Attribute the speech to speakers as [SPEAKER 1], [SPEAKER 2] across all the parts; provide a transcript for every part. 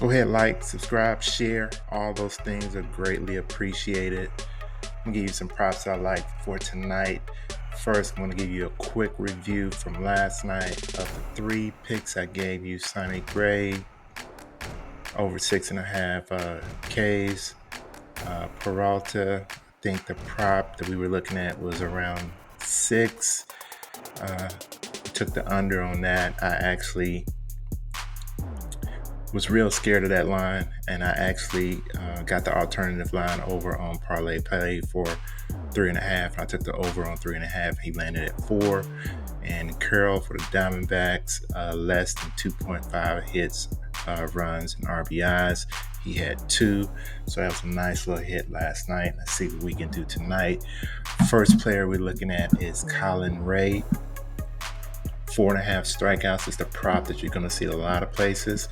[SPEAKER 1] Go ahead, like, subscribe, share. All those things are greatly appreciated. I'm going to give you some props I like for tonight. First, I'm going to give you a quick review from last night of the 3 picks I gave you. Sonny Gray, over 6.5 Ks. Peralta, I think the prop that we were looking at was around 6. Took the under on that. I actually was real scared of that line, and I actually got the alternative line over on Parlay for 3.5. I took the over on 3.5. He landed at 4. And Curl for the Diamondbacks, less than 2.5 hits, runs, and RBIs. He had 2, so that was a nice little hit last night. Let's see what we can do tonight. First player we're looking at is Colin Ray. 4.5 strikeouts is the prop that you're going to see a lot of places.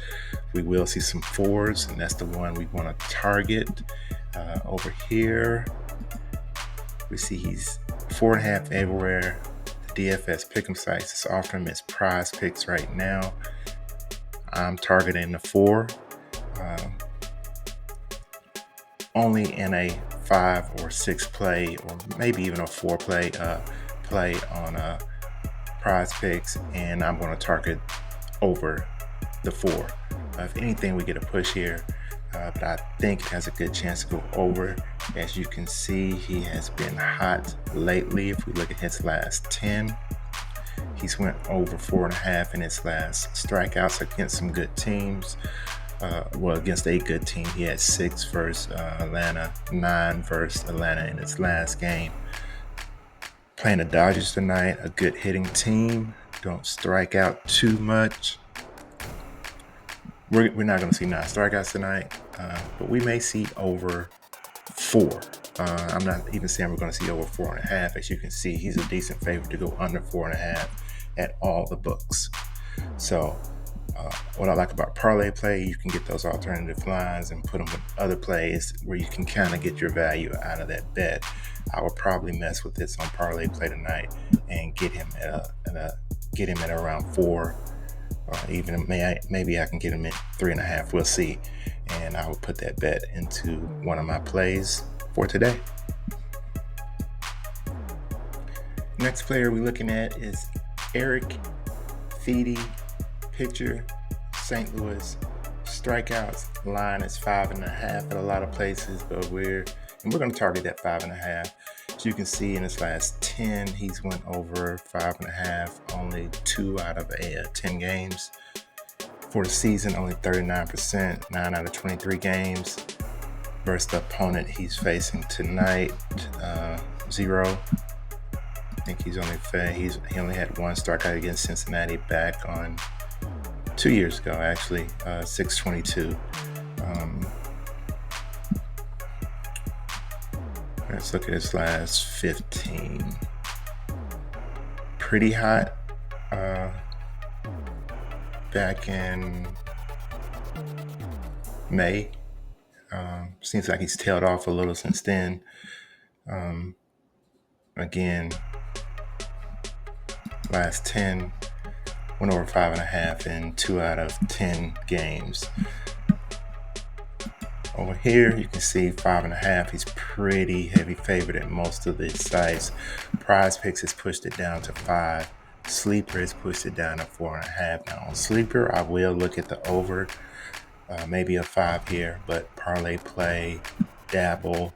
[SPEAKER 1] We will see some 4s, and that's the one we want to target. Over here, we see he's 4.5 everywhere. The DFS pick'em sites is offering him as PrizePicks right now. I'm targeting the 4. Only in a 5 or 6 play, or maybe even a 4 play on PrizePicks, and I'm going to target over the 4. If anything, we get a push here, but I think it has a good chance to go over. As you can see, he has been hot lately. If we look at his last 10, he's went over 4.5 in his last strikeouts against some good teams. Against a good team, he had 6 versus Atlanta, 9 versus Atlanta in his last game. Playing the Dodgers tonight, a good hitting team. Don't strike out too much. We're not going to see 9 strikeouts tonight, but we may see over 4. I'm not even saying we're going to see over 4.5. As you can see, he's a decent favorite to go under 4.5 at all the books. So what I like about Parlay play, you can get those alternative lines and put them with other plays where you can kind of get your value out of that bet. I would probably mess with this on Parlay play tonight and get him at around 4. Even maybe I can get him at 3.5. We'll see. And I will put that bet into one of my plays for today. Next player we're looking at is Eric Feedy, pitcher, St. Louis. Strikeouts line is 5.5 at a lot of places, but we're going to target that 5.5. As you can see, in his last 10, he's went over 5.5, only 2 out of 10 games. For the season, only 39%, 9 out of 23 games. Versus the opponent he's facing tonight, 0. I think he only had 1 strikeout against Cincinnati back on 2 years ago, actually, 6/22. Let's look at his last 15. Pretty hot. Back in May. Seems like he's tailed off a little since then. Again, last 10 went over 5.5 in 2 out of 10 games. Over here, you can see 5.5. He's pretty heavy favorite at most of the sites. PrizePicks has pushed it down to 5. Sleeper has pushed it down to 4.5. Now on Sleeper, I will look at the over, maybe a 5 here, but Parlay Play, Dabble,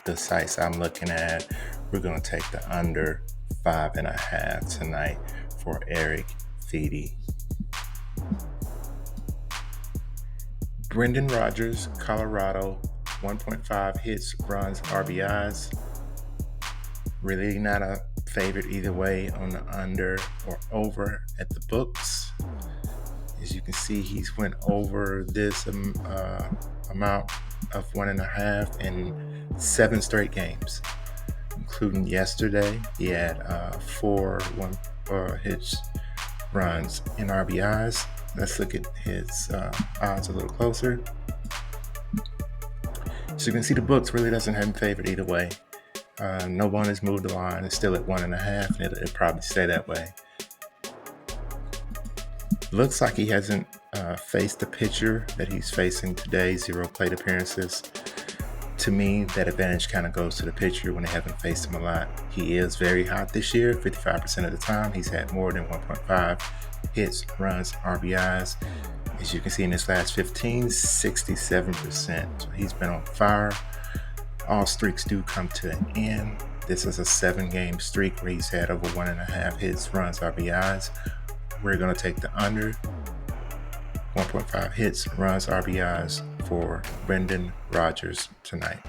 [SPEAKER 1] the sites I'm looking at, we're going to take the under 5.5 tonight for Eric Feedy. Brendan Rodgers, Colorado, 1.5 hits, runs, RBIs. Really not a favorite either way on the under or over at the books. As you can see, he's went over this amount of 1.5 in 7 straight games, including yesterday. He had 4 hits, runs, and RBIs. Let's look at his odds a little closer. So you can see the books really doesn't have him favored either way. No one has moved the line. It's still at 1.5, and it'll probably stay that way. Looks like he hasn't faced the pitcher that he's facing today, 0 plate appearances. To me, that advantage kind of goes to the pitcher when they haven't faced him a lot. He is very hot this year, 55% of the time. He's had more than 1.5 hits, runs, RBIs. As you can see in his last 15, 67%. So he's been on fire. All streaks do come to an end. This is a 7-game streak where he's had over 1.5 hits, runs, RBIs. We're going to take the under 1.5 hits, runs, RBIs for Brendan Rodgers tonight.